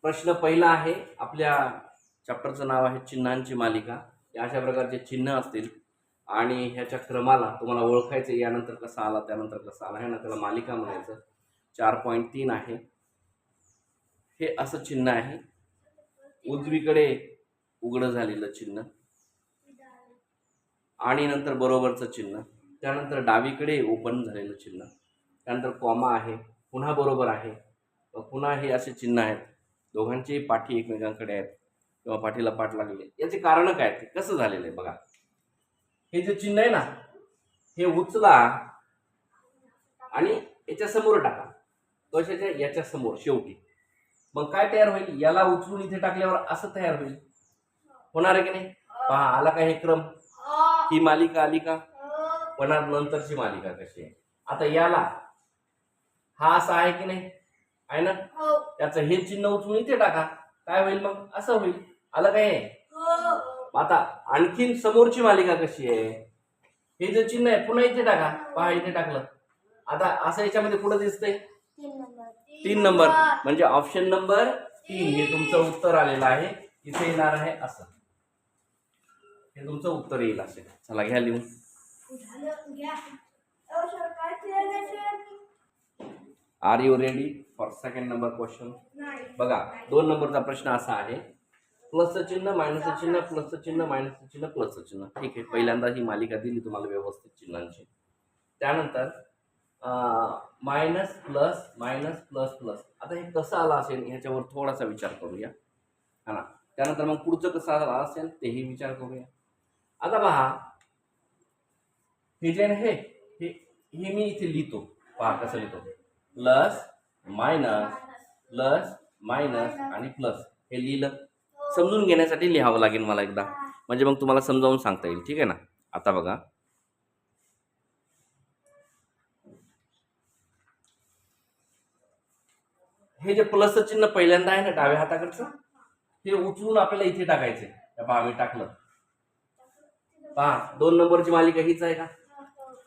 प्रश्न पहिला आहे, आपल्या चॅप्टरचं नाव आहे चिन्हांची मालिका. या अशा प्रकारचे चिन्ह असतील आणि ह्याच्या क्रमाला तुम्हाला ओळखायचं, यानंतर कसा आला त्यानंतर कसा आला, ह्यानं त्याला मालिका म्हणायचं. 4.3 आहे. हे असं चिन्ह आहे, उजवीकडे उघडं झालेलं चिन्ह आणि नंतर बरोबरचं चिन्ह, त्यानंतर डावीकडे ओपन झालेलं चिन्ह, त्यानंतर कॉमा आहे, पुन्हा बरोबर आहे, पुन्हा हे असे चिन्ह आहेत. दोघांची पाठी एकमेकांकडे आहेत किंवा पाठीला पाठ लागली. याचे कारण काय, ते कसं झालेलं आहे बघा. हे जे चिन्ह आहे ना, हे उचला आणि याच्या समोर टाका, कशाच्या, याच्या समोर शेवटी. मग काय तयार होईल, याला उचलून इथे टाकल्यावर असं तयार होईल. होणार आहे की नाही? पहा, आला का हे क्रम, ही मालिका आली का? पण नंतरची मालिका कशी आहे. आता याला हा असा आहे की नाही, आहे ना, त्याचं हे चिन्ह उचलून इथे टाका, काय होईल मग, असं होईल. आलं काय? आता आणखीन समोरची मालिका कशी आहे, हे जे चिन्ह आहे पुन्हा इथे टाका, पहा इथे टाकलं. आता असं याच्यामध्ये पुढे दिसतंय 3 नंबर, म्हणजे ऑप्शन नंबर 3 हे तुमचं उत्तर आलेलं आहे. इथे येणार आहे असं, हे तुमचं उत्तर येईल असे. चला घ्या लिहून. Are you ready for second number question? बघा, 2 नंबरचा प्रश्न असा आहे, प्लसचं चिन्ह, मायनसचं चिन्ह, प्लसचं चिन्ह, मायनसचं चिन्ह, प्लसचं चिन्ह. ठीक आहे, पहिल्यांदा ही मालिका दिली तुम्हाला व्यवस्थित चिन्हांची. त्यानंतर minus plus minus plus plus. आता हे कसं आलं असेल ह्याच्यावर थोडासा विचार करूया, हा ना. त्यानंतर मग पुढचं कसं आलं असेल तेही विचार करूया. आता पहा, हे जे आहे हे मी इथे लिहितो, पहा कसं लिहितो, प्लस मायनस आणि प्लस. हे लिहिलं, समजून घेण्यासाठी लिहावं लागेल मला एकदा, म्हणजे मग तुम्हाला समजावून सांगता येईल. ठीक आहे ना. आता बघा, हे जे प्लसचं चिन्ह पहिल्यांदा आहे ना डाव्या हाताकडचं, हे उचलून आपल्याला इथे टाकायचंय. पहा मी टाकलं, पहा 2 नंबरची मालिका हीच आहे का,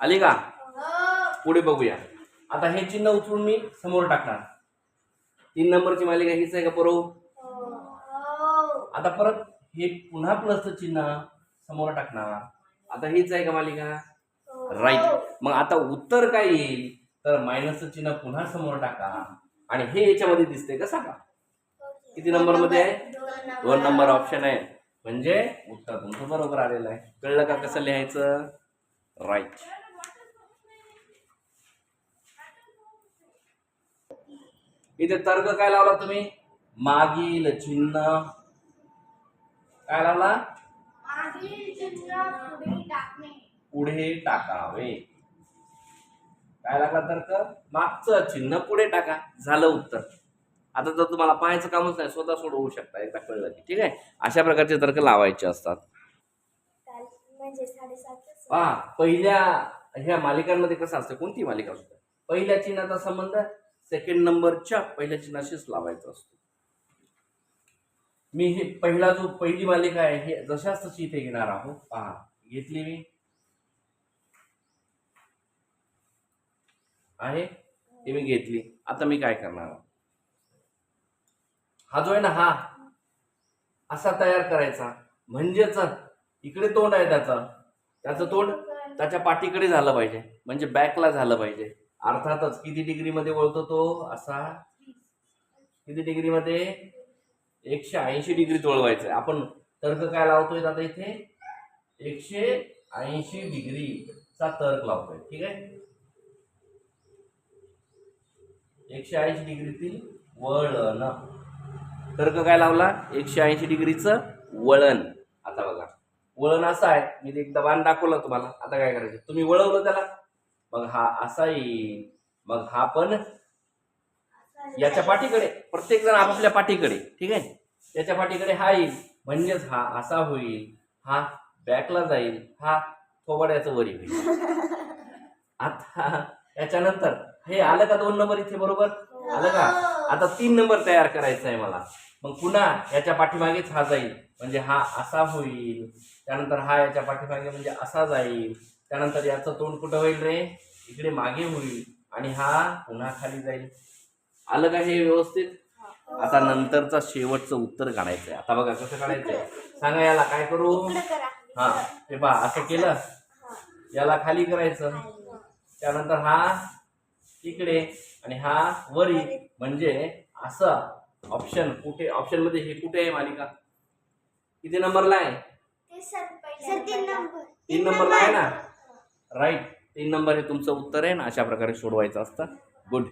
आली का? पुढे बघूया. आता हे चिन्ह उचलून मी समोर टाकणार, 3 नंबरची मालिका हीच आहे का बरोबर? आता परत हे पुन्हा प्लसचं चिन्ह समोर टाकणार, आता हीच आहे का मालिका? राईट. मग आता उत्तर काय येईल, तर मायनसचं चिन्ह पुन्हा समोर टाका आणि हे याच्यामध्ये दिसतंय का सांगा, किती नंबर मध्ये आहे? 2 नंबर ऑप्शन आहे, म्हणजे उत्तर तुमचं बरोबर आलेलं आहे. कळलं का कसं लिहायचं? राईट. इथे तर्क काय लावला तुम्ही? मागील चिन्ह काय लावला? पुढे टाकावे. काय लागला तर्क? मागचं चिन्ह पुढे टाका, झालं उत्तर. आता जर तुम्हाला पाहायचं कामच नाही, स्वतः सोडवू शकता एकदा कळलं की. ठीक आहे, अशा प्रकारचे तर्क लावायचे असतात. पहा, पहिल्या ह्या मालिकांमध्ये कसं असतं, कोणती मालिका असते, पहिल्या चिन्हाचा संबंध सेकंड नंबरच्या पहिल्या चिन्हाशीच लावायचा असतो. मी हे पहिली मालिका आहे हे जशाच तशी इथे घेणार आहोत. पहा, घेतली मी आहे, हे मी घेतली. आता मी काय करणार, हा जो आहे ना, हा असा तयार करायचा, म्हणजेच इकडे तोंड आहे त्याचं तोंड त्याच्या पाठीकडे झालं पाहिजे, म्हणजे बॅकला झालं पाहिजे. अर्थातच किती डिग्री मध्ये वळतो तो, असा किती डिग्री मध्ये, 180 डिग्री वळवायचं आहे. आपण तर्क काय लावतोय आता इथे, 180 डिग्रीचा तर्क लावतोय. ठीक आहे, 180 डिग्रीतील वळण. तर्क काय लावला, 180 डिग्रीचं वळण. आता बघा, वळण असं आहे, मी एकदा बाण दाखवलं तुम्हाला. आता काय करायचं, तुम्ही वळवलं त्याला, मग हा असा येईल, मग हा पण याच्या पाठीकडे, प्रत्येक जण आपापल्या पाठीकडे. ठीक आहे, त्याच्या पाठीकडे हा येईल, म्हणजेच हा असा होईल, हा बॅकला जाईल, हा थोबाड्याचं वरी होईल. आता याच्यानंतर हे आलं का 2 नंबर इथे बरोबर आलं का? आता 3 नंबर तयार करायचा आहे मला. मग पुन्हा याच्या पाठीमागेच हा जाईल, म्हणजे हा असा होईल, त्यानंतर हा याच्या पाठीमागे म्हणजे असा जाईल, त्यानंतर याचं तोंड कुठं होईल रे, इकडे मागे होईल, आणि हा पुन्हा खाली जाईल. आलं का हे व्यवस्थित? आता नंतरचा शेवटचं उत्तर काढायचंय. आता बघा कसं काढायचंय सांगा. याला काय करू? हा हे पहा असं केलं, याला खाली करायचं, त्यानंतर हा इकडे आणि हा वरी, म्हणजे असं ऑप्शन कुठे, ऑप्शन मध्ये हे कुठे आहे मालिका? किती नंबरला आहे? 3 नंबरला आहे ना. राईट, 3 नंबर हे तुमचं उत्तर आहे ना. अशा प्रकारे सोडवायचं असतं. गुड.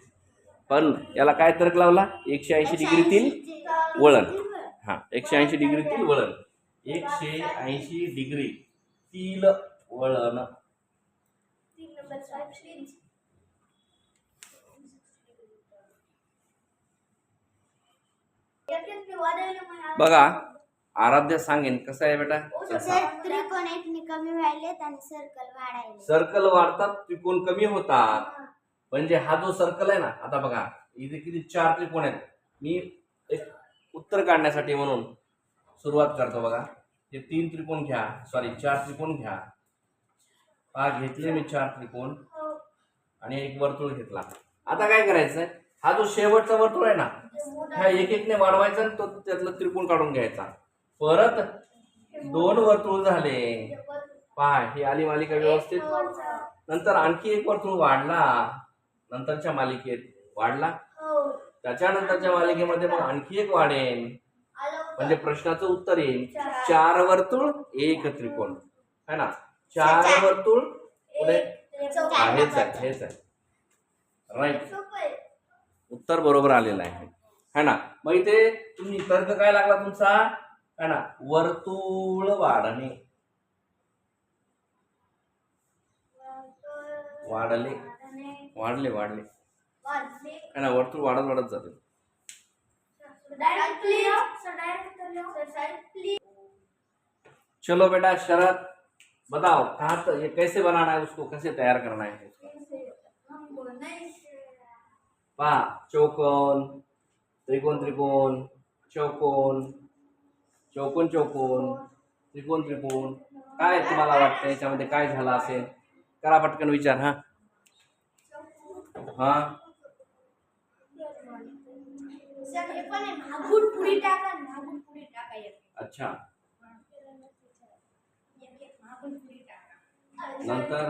पण याला काय तर्क लावला? 180 डिग्रीतील वळण. हा 180 डिग्रीतील वळण, 180 डिग्रीतील वळण. बघा आराध्या सांगेन कसं आहे बेटा. त्रिकोण एकने कमी व्हायलेत आणि सर्कल वाढायले. सर्कल वाढतात, त्रिकोण कमी होतात. म्हणजे हा जो सर्कल आहे ना, आता बघा इथे किती 4 त्रिकोण आहेत. मी एक उत्तर काढण्यासाठी म्हणून सुरुवात करतो. बघा हे 3 त्रिकोण घ्या, सॉरी 4 त्रिकोण घ्या. हा घेतले मी 4 त्रिकोण आणि एक वर्तुळ घेतला. आता काय करायचंय, हा जो शेवटचा वर्तुळ आहे ना, ह्या एक एकने वाढवायचा आणि तो त्यातला त्रिकोण काढून घ्यायचा. परत 2 वर्तुळ झाले. पहा ही आली मालिका व्यवस्थित. नंतर आणखी एक वर्तुळ वाढला, नंतरच्या मालिकेत वाढला, त्याच्यानंतरच्या मालिकेमध्ये मग आणखी एक वाढेल. म्हणजे प्रश्नाचं उत्तर येईल 4 वर्तुळ 1 त्रिकोण, है ना. 4 वर्तुळ पुढे हेच आहे. राईट, उत्तर बरोबर आलेलं आहे, है ना. मग इथे तुम्ही तर्क काय लागला तुमचा, है ना, वर्तुळ वाढणे. वाढले है ना, वर्तुळ वाढत जाते. चलो बेटा शरद बताओ कहाँ तो ये कैसे बनाना है, उसको कैसे तैयार करना है? पहा चौकोन, त्रिकोण त्रिकोण, चौकोन, चौकोन चौकोन, त्रिकोण त्रिकोण. काय तुम्हाला वाटतं याच्यामध्ये काय झालं असेल? करा पटकन विचार. हा हा अच्छा, नंतर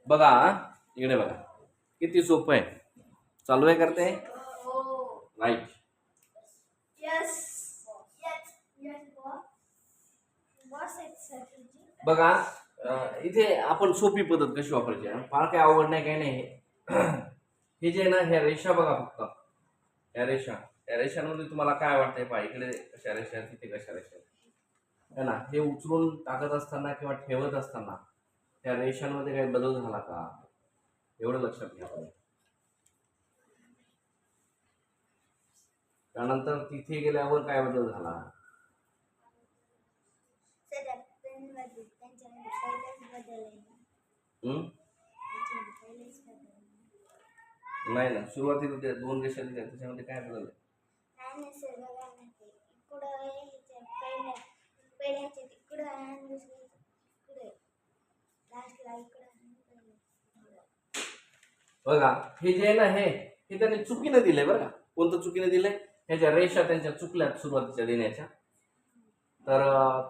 बघा इकडे बघा किती सोपं आहे. चालू आहे करते. राईट. बघा इथे आपण सोपी पद्धत कशी वापरायची, फार काही आवड नाही काही नाही. हे जे ना ह्या रेषा बघा, फक्त या रेषांमध्ये तुम्हाला काय वाटतंय? पहा इकडे कशा रेषा, तिथे कशा रेषा, है ना. हे उचलून टाकत असताना किंवा ठेवत असताना त्या रेषांमध्ये काही बदल झाला का, एवढं लक्षात घ्या. त्यानंतर तिथे गेल्यावर काय बदल झाला? नाही ना, सुरुवातीला त्या 2 रेषा दिल्या त्याच्यामध्ये काय बदल? बघा हे जे आहे ना, हे त्याने चुकीनं दिलंय बरं का. कोणतं चुकीनं दिलंय? ह्याच्या रेषा त्यांच्या चुकल्यात सुरुवातीच्या देण्याच्या. तर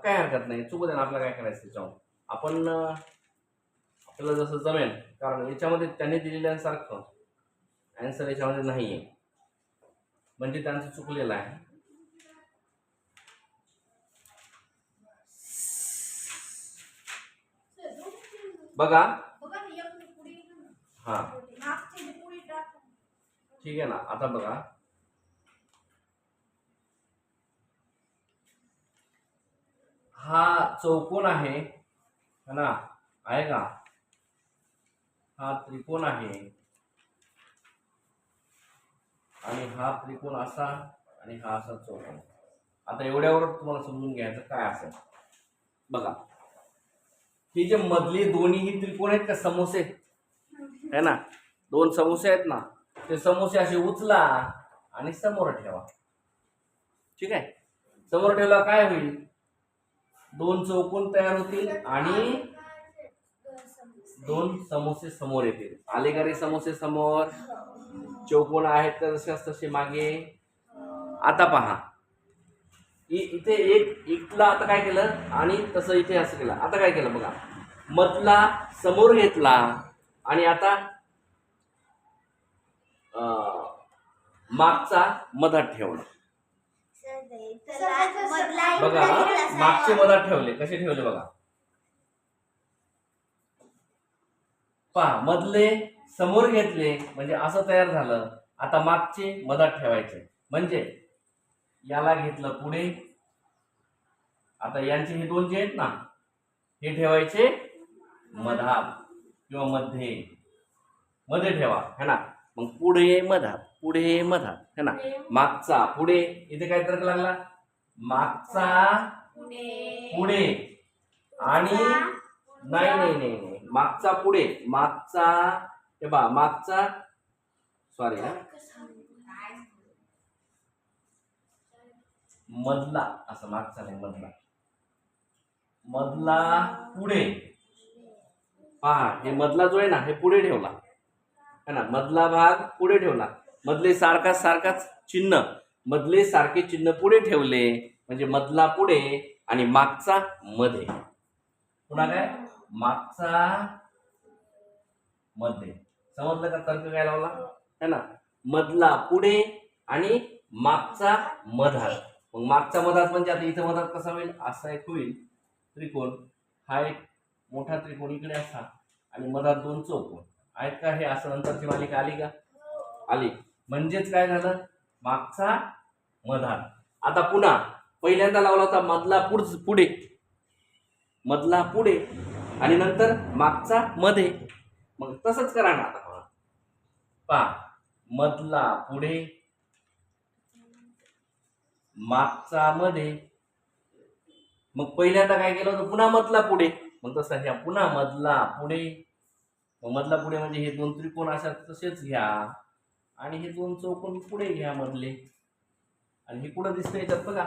काय हरकत नाही, चुकू द्या ना, आपल्याला काय करायचं त्याच्यावर. आपण आपल्याला जसं जमेल, कारण याच्यामध्ये त्यांनी दिलेल्यासारखं आन्सर याच्यामध्ये नाही आहे, म्हणजे त्यांचं चुकलेलं आहे. बघा हा ठीक आहे ना. आता बघा हा चौकोन आहे है ना, आहे का? हा त्रिकोण आहे आणि हा त्रिकोण असा आणि हा असा चौकोन. आता एवढ्यावर तुम्हाला समजून घ्यायचं काय असेल बघा. ही जे मधली दोन्ही ही त्रिकोण आहेत का, समोसे है ना, दोन समोसे आहेत ना, ते समोसे असे उचला आणि समोर ठेवा. ठीक आहे, समोर ठेवला काय होईल, दोन चौकोन तयार होतील आणि दोन समोसे समोर येतील. आले का रे समोसे समोर? चौकोन आहेत तर जसे तसे मागे. आता पहा, इथे एक इथला आता काय केलं आणि तसं इथे असं केलं. आता काय केलं बघा, मधला समोर घेतला आणि आता मागचा मधात ठेवला. बघा, मागचे मधात ठेवले. कसे ठेवले बघा, पहा, मधले समोर घेतले म्हणजे असं तयार झालं. आता मागचे मधात ठेवायचे म्हणजे याला घेतलं पुढे. आता यांचे हे दोन जे आहेत ना, हे ठेवायचे मधात किंवा मध्ये ठेवा है ना. मग पुढे मधात, पुढे मधात है ना. मागचा पुढे, इथे काय तर्क लागला, मागचा पुढे आणि नाही नाही नाही नाही, मागचा पुढे, मागचा हे बा, मागचा सॉरी हा, मधला, असं मागचा नाही मधला, मधला पुढे. पहा, हे मधला जो आहे ना, हे पुढे ठेवला है ना, मधला भाग पुढे ठेवला. मधले सारखाच चिन्ह, मधले सारखे चिन्ह पुढे ठेवले म्हणजे मधला पुढे आणि मागचा मध्ये. पुन्हा काय, मागचा मध्ये. समजलं का तर्क काय लावला है ना. मधला पुढे आणि मागचा मधात. मग मागचा मधात म्हणजे आता इथं मधात कसा होईल, असा एक होईल त्रिकोण. हा एक मोठा त्रिकोण इकडे असा आणि मधात दोन चौकोन आहेत का. हे असं नंतरची मालिका आली का, आली. म्हणजेच काय झालं, मागचा मधात. आता पुन्हा पहिल्यांदा लावला होता मधला पुढे, मधला पुढे आणि नंतर मागचा मध्ये. मग तसंच करा ना. आता पहा, मधला पुढे, मागचा मध्ये. मग पहिल्यांदा काय केलं होतं, पुन्हा मधला पुढे. मग तसं घ्या, पुन्हा मधला पुढे. मग मधला पुढे म्हणजे हे दोन त्रिकोण अशा तसेच घ्या आणि हे दोन चौकोन पुढे घ्या मधले. आणि हे कुठं दिसतंय याच्यात बघा,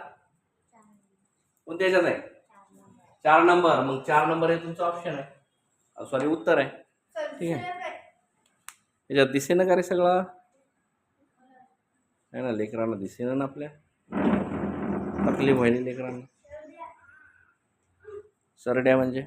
कोणत्या याच्यात आहे, 4 नंबर. मग 4 नंबर हे तुमचं ऑप्शन आहे, सॉरी उत्तर आहे. ठीक आहे, याच्यात दिसेना का रे सगळं आहे ना, लेकरांना दिसेना ना, आपल्या तकलीफ व्हायली लेकरांना. सरड्या म्हणजे